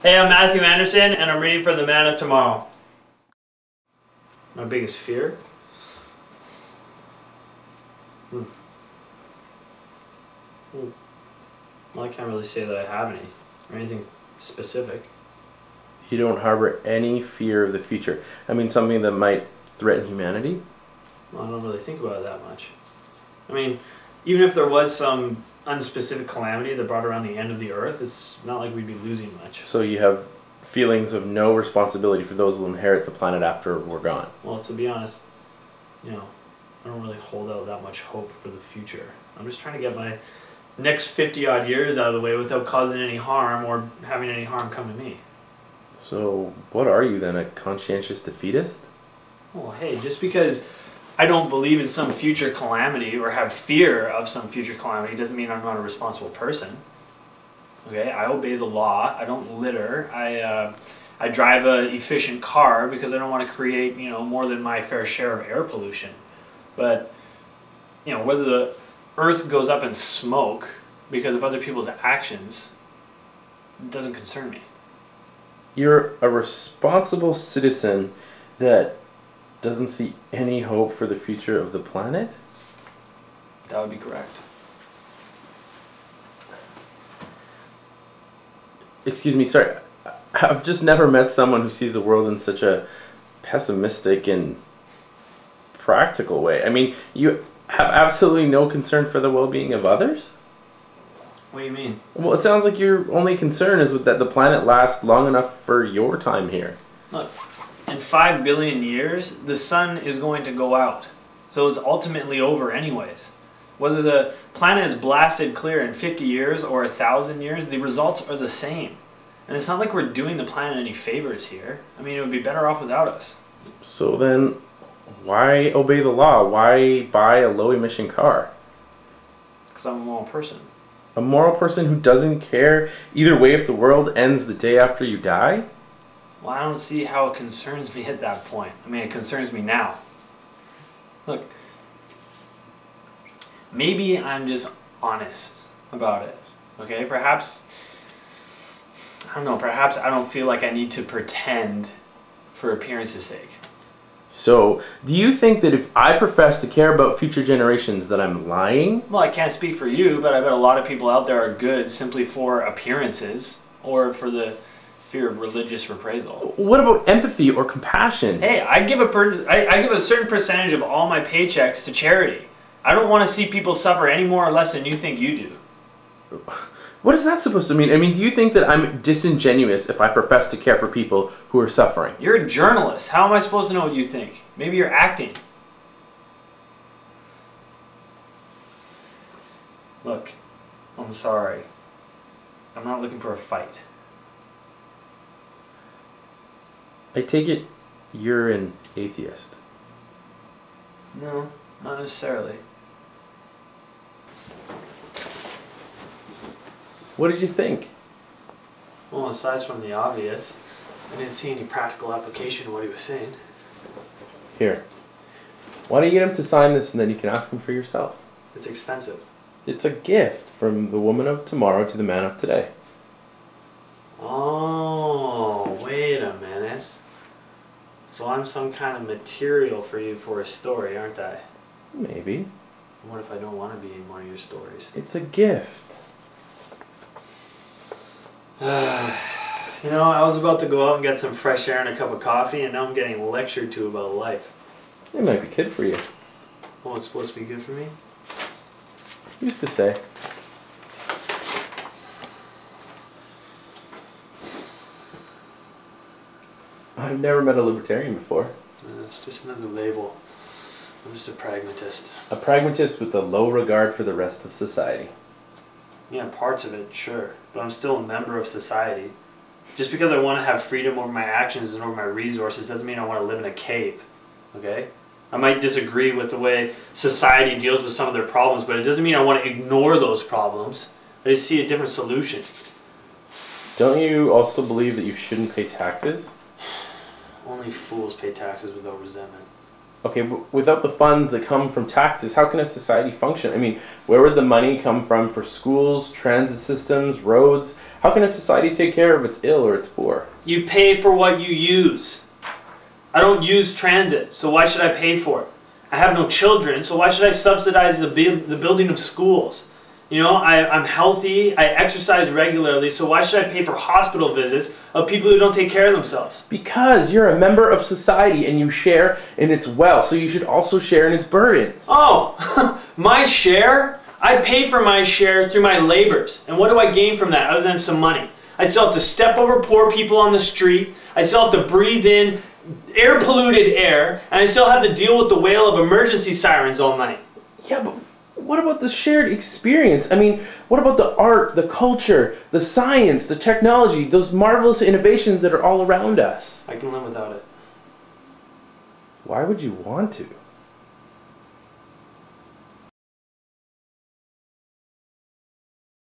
Hey, I'm Matthew Anderson, and I'm reading for the Man of Tomorrow. My biggest fear? Well, I can't really say that I have any, or anything specific. You don't harbor any fear of the future. I mean, something that might threaten humanity? Well, I don't really think about it that much. I mean, even if there was some unspecific calamity that brought around the end of the earth, it's not like we'd be losing much. So you have feelings of no responsibility for those who will inherit the planet after we're gone? Well, to be honest, I don't really hold out that much hope for the future. I'm just trying to get my next 50 odd years out of the way without causing any harm or having any harm come to me. So what are you then, a conscientious defeatist? Well, hey, just because I don't believe in some future calamity or have fear of some future calamity doesn't mean I'm not a responsible person. Okay, I obey the law. I don't litter. I drive an efficient car because I don't want to create, more than my fair share of air pollution. But, whether the earth goes up in smoke because of other people's actions doesn't concern me. You're a responsible citizen that doesn't see any hope for the future of the planet? That would be correct. Excuse me, sorry. I've just never met someone who sees the world in such a pessimistic and practical way. I mean, you have absolutely no concern for the well-being of others? What do you mean? Well, it sounds like your only concern is that the planet lasts long enough for your time here. Look, in 5 billion years, the sun is going to go out. So it's ultimately over anyways. Whether the planet is blasted clear in 50 years or 1,000 years, the results are the same. And it's not like we're doing the planet any favors here. I mean, it would be better off without us. So then, why obey the law? Why buy a low-emission car? Because I'm a moral person. A moral person who doesn't care either way if the world ends the day after you die? Well, I don't see how it concerns me at that point. I mean, it concerns me now. Look, maybe I'm just honest about it, okay? Perhaps I don't feel like I need to pretend for appearance's sake. So, do you think that if I profess to care about future generations that I'm lying? Well, I can't speak for you, but I bet a lot of people out there are good simply for appearances or for the fear of religious reprisal. What about empathy or compassion? Hey, I give a certain percentage of all my paychecks to charity. I don't want to see people suffer any more or less than you think you do. What is that supposed to mean? I mean, do you think that I'm disingenuous if I profess to care for people who are suffering? You're a journalist. How am I supposed to know what you think? Maybe you're acting. Look, I'm sorry. I'm not looking for a fight. I take it you're an atheist. No, not necessarily. What did you think? Well, aside from the obvious, I didn't see any practical application of what he was saying. Here. Why don't you get him to sign this and then you can ask him for yourself? It's expensive. It's a gift from the woman of tomorrow to the man of today. Oh, wait a minute. So I'm some kind of material for you for a story, aren't I? Maybe. What if I don't want to be in one of your stories? It's a gift. I was about to go out and get some fresh air and a cup of coffee, and now I'm getting lectured to about life. It might be good for you. Oh, it's supposed to be good for me? Used to say. I've never met a libertarian before. It's just another label. I'm just a pragmatist. A pragmatist with a low regard for the rest of society. Yeah, parts of it, sure. But I'm still a member of society. Just because I want to have freedom over my actions and over my resources doesn't mean I want to live in a cave. Okay? I might disagree with the way society deals with some of their problems, but it doesn't mean I want to ignore those problems. I just see a different solution. Don't you also believe that you shouldn't pay taxes? Only fools pay taxes without resentment. Okay, without the funds that come from taxes, how can a society function? I mean, where would the money come from for schools, transit systems, roads? How can a society take care of its ill or its poor? You pay for what you use. I don't use transit, so why should I pay for it? I have no children, so why should I subsidize the building of schools? You know, I'm healthy, I exercise regularly, so why should I pay for hospital visits of people who don't take care of themselves? Because you're a member of society and you share in its wealth, so you should also share in its burdens. Oh, my share? I pay for my share through my labors. And what do I gain from that other than some money? I still have to step over poor people on the street. I still have to breathe in air-polluted air. And I still have to deal with the wail of emergency sirens all night. Yeah, but what about the shared experience? I mean, what about the art, the culture, the science, the technology, those marvelous innovations that are all around us? I can live without it. Why would you want to?